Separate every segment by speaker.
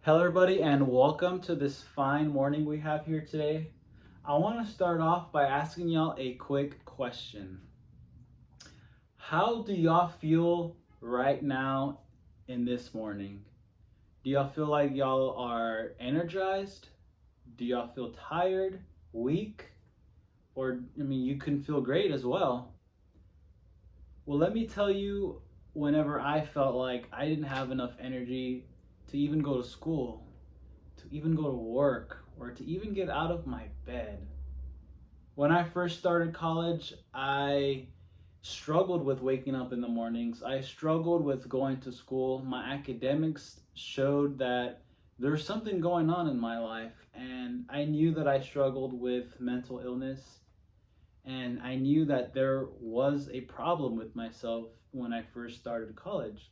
Speaker 1: Hello, everybody, and welcome to this fine morning we have here today. I want to start off by asking y'all a quick question. How do y'all feel right now in this morning? Do y'all feel like y'all are energized? Do y'all feel tired, weak? Or, you can feel great as well. Well, let me tell you, whenever I felt like I didn't have enough energy to even go to school, to even go to work, or to even get out of my bed. When I first started college, I struggled with waking up in the mornings. I struggled with going to school. My academics showed that there's something going on in my life, and I knew that I struggled with mental illness, and I knew that there was a problem with myself when I first started college.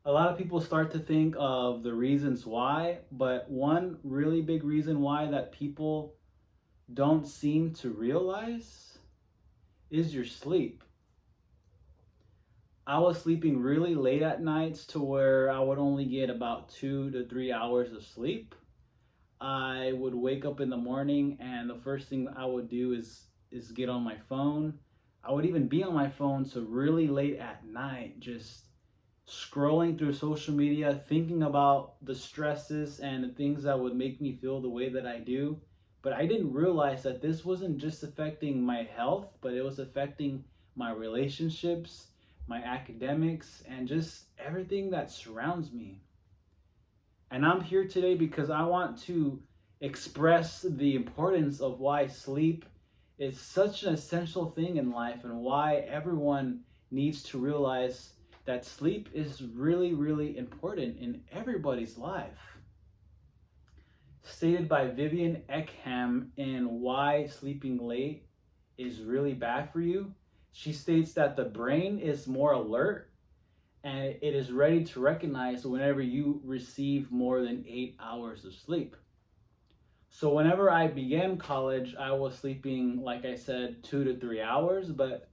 Speaker 1: A lot of people start to think of the reasons why, but one really big reason why that people don't seem to realize is your sleep. I was sleeping really late at nights to where I would only get about 2 to 3 hours of sleep. I would wake up in the morning and the first thing I would do is get on my phone. I would even be on my phone so really late at night, just scrolling through social media, thinking about the stresses and the things that would make me feel the way that I do. But I didn't realize that this wasn't just affecting my health, but it was affecting my relationships, my academics, and just everything that surrounds me. And I'm here today because I want to express the importance of why sleep is such an essential thing in life and why everyone needs to realize that sleep is really, really important in everybody's life. Stated by Vivian Eckham in Why Sleeping Late is Really Bad for You, she states that the brain is more alert and it is ready to recognize whenever you receive more than 8 hours of sleep. So whenever I began college, I was sleeping, like I said, 2 to 3 hours, but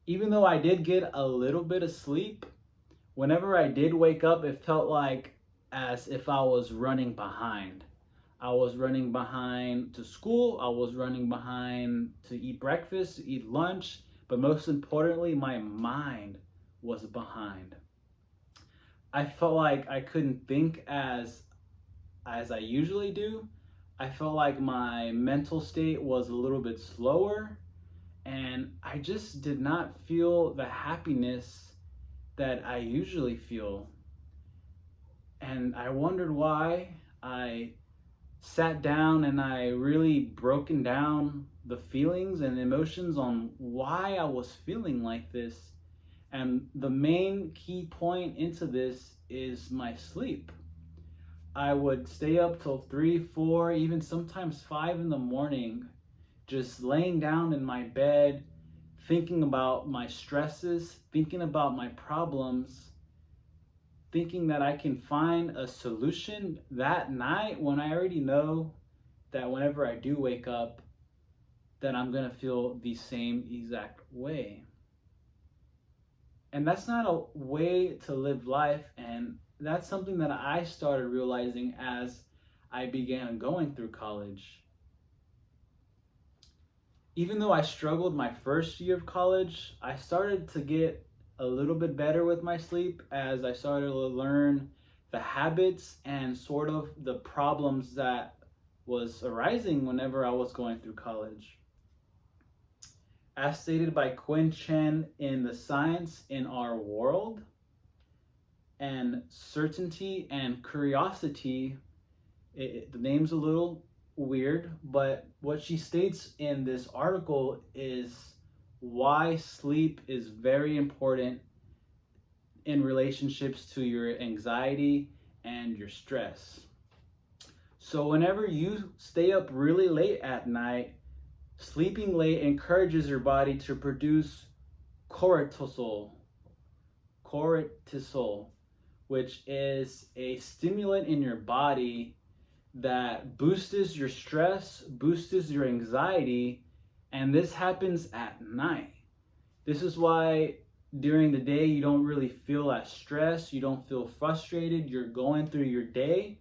Speaker 1: even though I did get a little bit of sleep, whenever I did wake up, it felt like as if I was running behind. I was running behind to school, I was running behind to eat breakfast, to eat lunch, but most importantly, my mind was behind. I felt like I couldn't think as I usually do. I felt like my mental state was a little bit slower, and I just did not feel the happiness that I usually feel. And I wondered why. I sat down and I really broken down the feelings and emotions on why I was feeling like this. And the main key point into this is my sleep. I would stay up till 3, 4, even sometimes 5 in the morning, just laying down in my bed, thinking about my stresses, thinking about my problems, thinking that I can find a solution that night when I already know that whenever I do wake up, that I'm gonna feel the same exact way. And that's not a way to live life, and that's something that I started realizing as I began going through college. Even though I struggled my first year of college, I started to get a little bit better with my sleep as I started to learn the habits and sort of the problems that was arising whenever I was going through college. As stated by Quinn Chen in The Science in Our World, and certainty and curiosity, the name's a little weird, but what she states in this article is why sleep is very important in relationships to your anxiety and your stress. So whenever you stay up really late at night, sleeping late encourages your body to produce cortisol, which is a stimulant in your body that boosts your stress, boosts your anxiety, and this happens at night. This is why during the day you don't really feel as stressed, you don't feel frustrated, you're going through your day.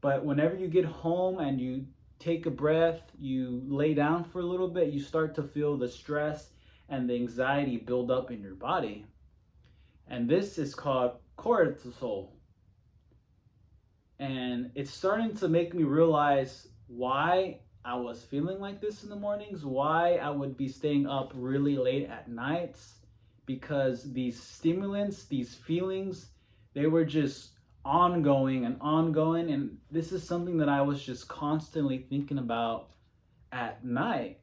Speaker 1: But whenever you get home and you take a breath, you lay down for a little bit, you start to feel the stress and the anxiety build up in your body. And this is called cortisol. And it's starting to make me realize why I was feeling like this in the mornings, why I would be staying up really late at nights, because these stimulants, these feelings, they were just ongoing and ongoing. And this is something that I was just constantly thinking about at night.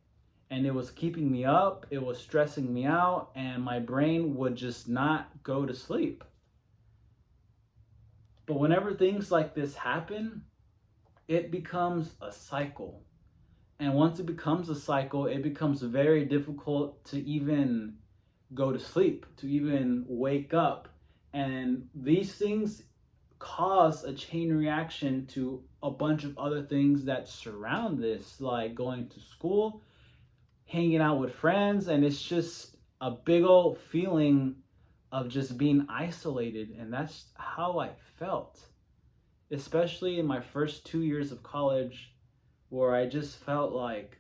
Speaker 1: And it was keeping me up, it was stressing me out, and my brain would just not go to sleep. But whenever things like this happen, it becomes a cycle. And once it becomes a cycle, it becomes very difficult to even go to sleep, to even wake up. And these things cause a chain reaction to a bunch of other things that surround this, like going to school, hanging out with friends, and it's just a big old feeling of just being isolated. And that's how I felt, especially in my first 2 years of college, where I just felt like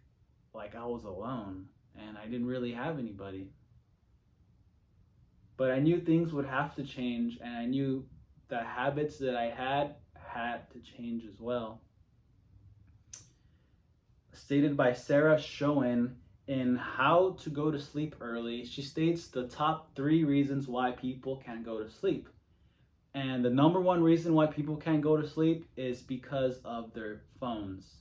Speaker 1: I was alone and I didn't really have anybody. But I knew things would have to change, and I knew the habits that I had to change as well. Stated by Sarah Schoen in How to Go to Sleep Early, she states the top 3 reasons why people can't go to sleep. And the number one reason why people can't go to sleep is because of their phones.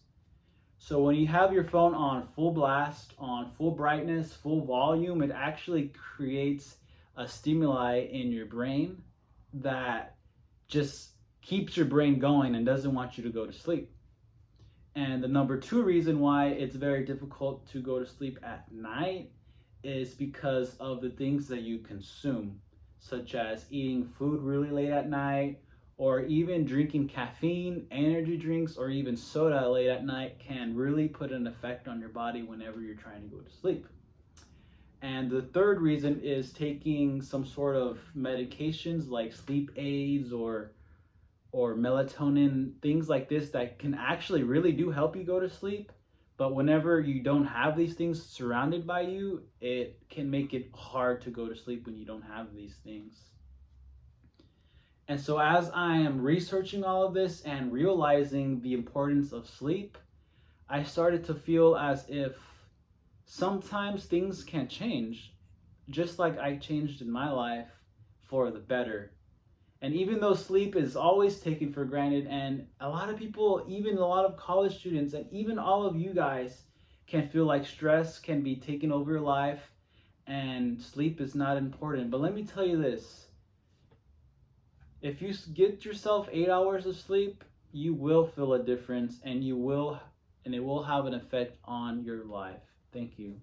Speaker 1: So when you have your phone on full blast, on full brightness, full volume, it actually creates a stimuli in your brain that just keeps your brain going and doesn't want you to go to sleep. And the number 2 reason why it's very difficult to go to sleep at night is because of the things that you consume, such as eating food really late at night, or even drinking caffeine, energy drinks, or even soda late at night can really put an effect on your body whenever you're trying to go to sleep. And the 3rd reason is taking some sort of medications like sleep aids or melatonin, things like this that can actually really do help you go to sleep. But whenever you don't have these things surrounded by you, it can make it hard to go to sleep when you don't have these things. And so as I am researching all of this and realizing the importance of sleep, I started to feel as if sometimes things can change, just like I changed in my life for the better. And even though sleep is always taken for granted, and a lot of people, even a lot of college students, and even all of you guys can feel like stress can be taken over your life and sleep is not important. But let me tell you this. If you get yourself 8 hours of sleep, you will feel a difference, and it will have an effect on your life. Thank you.